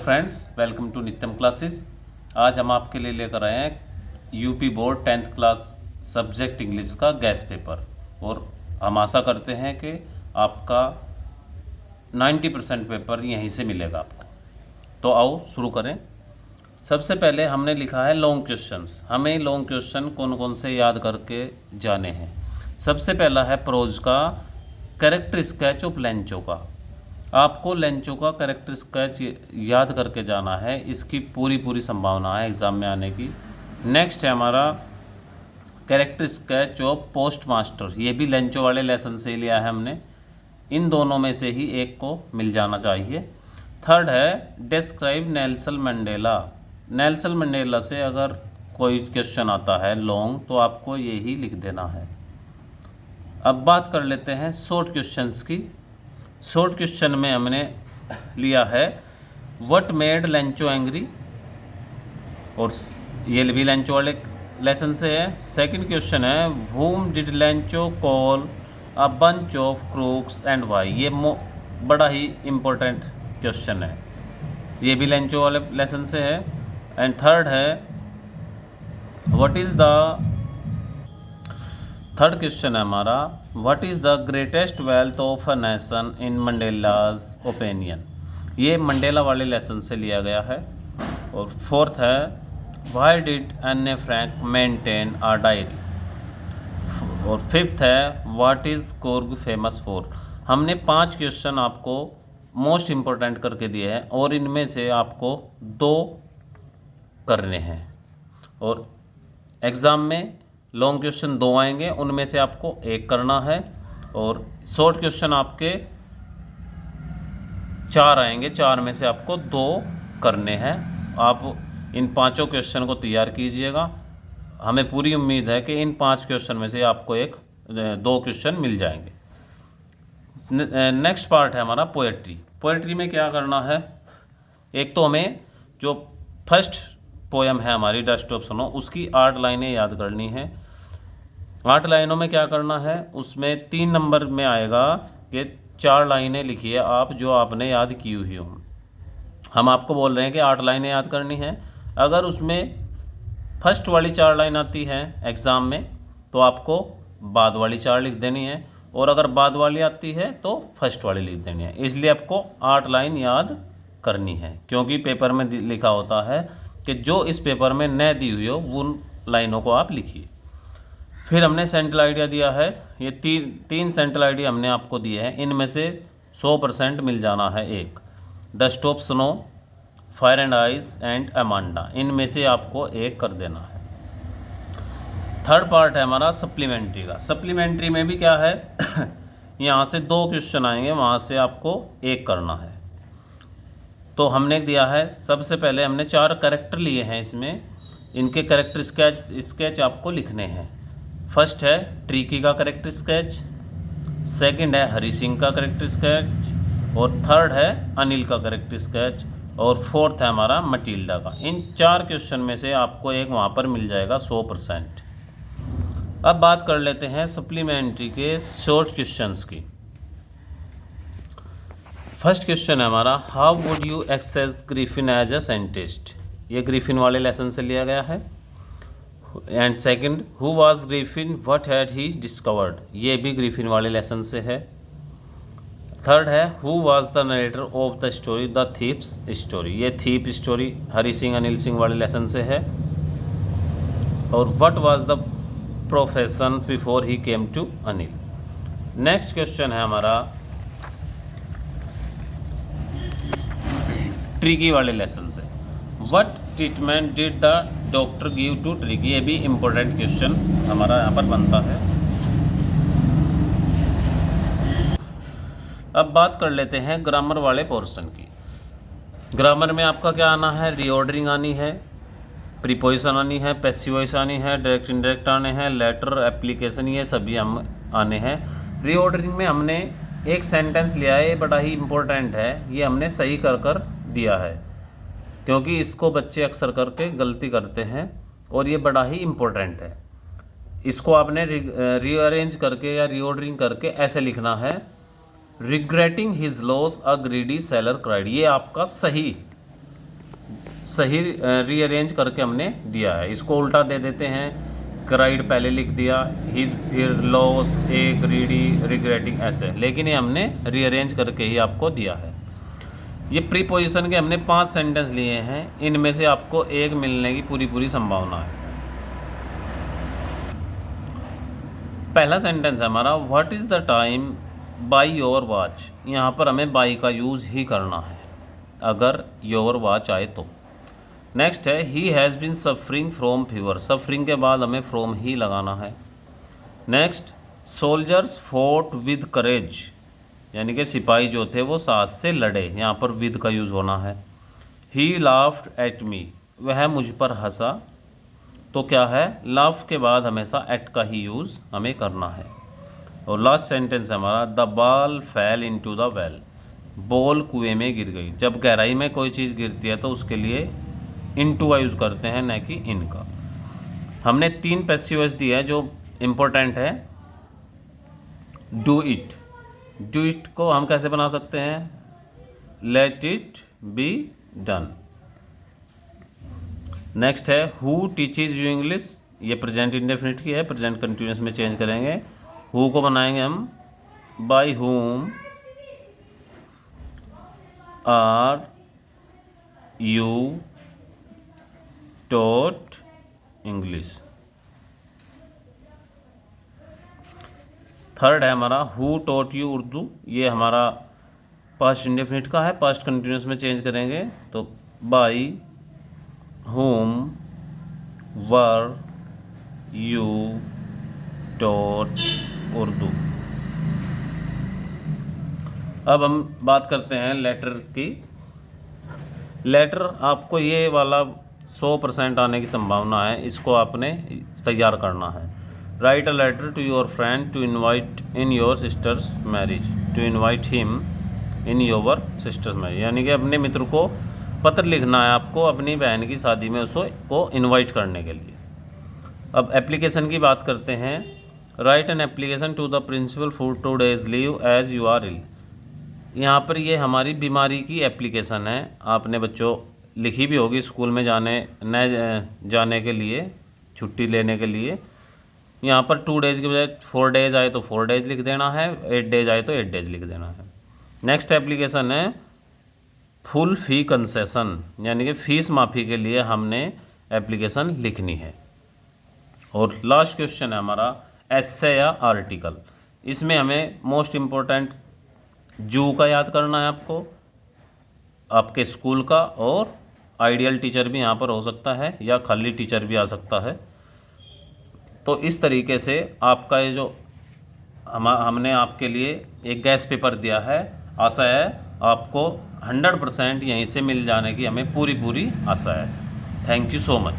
Friends, welcome to नित्यम classes. आज हम आपके लिए लेकर आए हैं UP board 10th class subject English का गैस पेपर और हम आशा करते हैं कि आपका 90% पेपर यहीं से मिलेगा आपको। तो आओ शुरू करें। सबसे पहले हमने लिखा है लॉन्ग क्वेश्चंस। हमें लॉन्ग क्वेश्चन कौन कौन से याद करके जाने हैं। सबसे पहला है प्रोज का कैरेक्टर स्केच ऑफ लेंचो का। आपको लेंचो का कैरेक्टर स्केच याद करके जाना है, इसकी पूरी संभावना है एग्ज़ाम में आने की। नेक्स्ट है हमारा character sketch of post master, ये भी लेंचो वाले लेसन से ही लिया है हमने। इन दोनों में से ही एक को मिल जाना चाहिए। थर्ड है describe Nelson Mandela. Nelson Mandela से अगर कोई क्वेश्चन आता है लॉन्ग तो आपको यही लिख देना है। अब बात कर लेते हैं शॉर्ट क्वेश्चंस की। शॉर्ट क्वेश्चन में हमने लिया है व्हाट मेड लेंचो एंग्री, और ये भी लेंचो वाले लेसन से है। सेकंड क्वेश्चन है whom did Lencho call a bunch of crooks and why. ये बड़ा ही इम्पोर्टेंट क्वेश्चन है, ये भी लेंचो वाले लेसन से है। एंड थर्ड है what is the third question है हमारा what is the greatest wealth of a nation in Mandela's opinion. ये मंडेला वाले लेसन से लिया गया है। और फोर्थ है why did Anne a Frank maintain a diary. और फिफ्थ है what is Coorg famous for. हमने 5 क्वेश्चन आपको मोस्ट इम्पोर्टेंट करके दिए हैं और इनमें से आपको 2 करने हैं। और एग्ज़ाम में लॉन्ग क्वेश्चन 2 आएंगे, उनमें से आपको 1 करना है। और शॉर्ट क्वेश्चन आपके 4 आएंगे, 4 में से आपको 2 करने हैं। आप इन 5 क्वेश्चन को तैयार कीजिएगा। हमें पूरी उम्मीद है कि इन 5 क्वेश्चन में से आपको 2 क्वेश्चन मिल जाएंगे। नेक्स्ट पार्ट है हमारा पोएट्री। पोएट्री में क्या करना है, एक तो हमें जो फर्स्ट पोएम है हमारी डस्ट ऑफ स्नो, उसकी 8 लाइनें याद करनी है। 8 लाइनों में क्या करना है, उसमें 3 नंबर में आएगा कि 4 लाइनें लिखिए आप जो आपने याद की हुई हो। हम आपको बोल रहे हैं कि 8 लाइनें याद करनी है। अगर उसमें फर्स्ट वाली 4 लाइन आती है एग्ज़ाम में तो आपको बाद वाली 4 लिख देनी है, और अगर बाद वाली आती है तो फर्स्ट वाली लिख देनी है। इसलिए आपको 8 लाइन याद करनी है, क्योंकि पेपर में लिखा होता है कि जो इस पेपर में न दी हुई हो उन लाइनों को आप लिखिए। फिर हमने सेंट्रल आइडिया दिया है, ये तीन सेंट्रल आइडिया हमने आपको दिए हैं। इनमें से 100% मिल जाना है। एक dust of snow, fire and ice and Amanda, इनमें से आपको 1 कर देना है। थर्ड पार्ट है हमारा सप्लीमेंट्री का। सप्लीमेंट्री में भी क्या है यहाँ से 2 क्वेश्चन आएंगे, वहाँ से आपको 1 करना है। तो हमने दिया है, सबसे पहले हमने 4 कैरेक्टर लिए हैं, इसमें इनके कैरेक्टर स्केच आपको लिखने हैं। फर्स्ट है ट्रिकी का कैरेक्टर स्केच, सेकंड है हरी सिंह का कैरेक्टर स्केच, और थर्ड है अनिल का कैरेक्टर स्केच, और फोर्थ है हमारा मटिल्डा का। इन 4 क्वेश्चन में से आपको 1 वहाँ पर मिल जाएगा 100%। अब बात कर लेते हैं सप्लीमेंट्री के शॉर्ट क्वेश्चंस की। फर्स्ट क्वेश्चन है हमारा how would you assess Griffin as a scientist. ये ग्रिफिन वाले लेसन से लिया गया है। And second who was Griffin what had he discovered, ये भी ग्रिफिन वाले लेसन से है। थर्ड है who was the narrator of the story the thief's story, ये थीप स्टोरी हरी सिंह अनिल सिंह वाले लेसन से है। और what was the profession before he came to Anil. Next question है हमारा ट्रिकी वाले लेसन से what treatment did the doctor give to Tricki, ये भी इम्पोर्टेंट क्वेश्चन हमारा यहाँ पर बनता है। अब बात कर लेते हैं ग्रामर वाले पोर्शन की। ग्रामर में आपका क्या आना है, रीऑर्डरिंग आनी है, प्रीपोजिशन आनी है, पैसिव वॉइस आनी है, डायरेक्ट इनडायरेक्ट आने हैं, लेटर एप्लीकेशन, ये सभी हम आने हैं। रीऑर्डरिंग में हमने एक सेंटेंस लिया है, ये बड़ा ही इम्पोर्टेंट है, ये हमने सही कर दिया है, क्योंकि इसको बच्चे अक्सर करके गलती करते हैं और ये बड़ा ही इम्पोर्टेंट है। इसको आपने रीअरेंज करके या रीऑर्डरिंग करके ऐसे लिखना है, regretting his loss a greedy seller cried. ये आपका सही सही रीअरेंज करके हमने दिया है। इसको उल्टा दे देते हैं, क्राइड पहले लिख दिया, हिज फिर लॉस, ए ग्रीडी, रिग्रेटिंग, ऐसे, लेकिन ये हमने रीअरेंज करके ही आपको दिया है। ये प्रीपोजिशन के हमने 5 सेंटेंस लिए हैं, इनमें से आपको एक मिलने की पूरी संभावना है। पहला सेंटेंस है हमारा, what is the time by your watch. यहाँ पर हमें बाय का यूज़ ही करना है अगर योर वॉच आए तो। नेक्स्ट है, he has been suffering from fever. Suffering के बाद हमें फ्रॉम ही लगाना है। Next, soldiers fought with courage, यानी कि सिपाही जो थे वो साहस से लड़े, यहाँ पर विद का यूज़ होना है। ही लाफ्ड एट मी, वह मुझ पर हंसा, तो क्या है, लाफ के बाद हमेशा एट का ही यूज़ हमें करना है। और लास्ट सेंटेंस है हमारा, the ball fail into the well. Ball कुएं में गिर गई। जब गहराई में कोई चीज़ गिरती है तो उसके लिए इनटू का यूज़ करते हैं, न कि इन का। हमने 3 पैसिव वॉइस दिया है जो इम्पोर्टेंट है। डू इट, डू इट को हम कैसे बना सकते हैं, let it be done. Next है, हु टीचेज यू इंग्लिश। ये प्रेजेंट इंडेफिनिट की है, प्रेजेंट कंटिन्यूअस में चेंज करेंगे। हु को बनाएंगे हम by whom are you taught English. Third है हमारा, हु टॉट यू उर्दू। ये हमारा पास्ट इंडेफिनिट का है, पास्ट कंटिन्यूअस में चेंज करेंगे तो by whom were you taught Urdu. अब हम बात करते हैं लेटर की। लेटर आपको ये वाला 100% आने की संभावना है, इसको आपने तैयार करना है। Write a letter to your friend to invite in your sister's marriage, to invite him in your sister's marriage, यानी कि अपने मित्र को पत्र लिखना है आपको अपनी बहन की शादी में उसको इनवाइट करने के लिए। अब एप्लीकेशन की बात करते हैं। Write an application to the principal for 2 days leave as you are ill. यहाँ पर ये हमारी बीमारी की एप्लीकेशन है, आपने बच्चों लिखी भी होगी स्कूल में जाने के लिए, छुट्टी लेने के लिए। यहाँ पर 2 days की बजाय 4 days आए तो 4 days लिख देना है, 8 days आए तो 8 days लिख देना है। नेक्स्ट एप्लीकेशन है फुल फ़ी कंसेशन, यानी कि फ़ीस माफ़ी के लिए हमने एप्लीकेशन लिखनी है। और लास्ट क्वेश्चन है हमारा एस्से या आर्टिकल। इसमें हमें मोस्ट इम्पोर्टेंट जू का याद करना है आपको, आपके स्कूल का, और आइडियल टीचर भी यहाँ पर हो सकता है या खाली टीचर भी आ सकता है। तो इस तरीके से आपका ये जो हमने आपके लिए एक गैस पेपर दिया है, आशा है आपको 100% यहीं से मिल जाने की हमें पूरी आशा है। Thank you so much.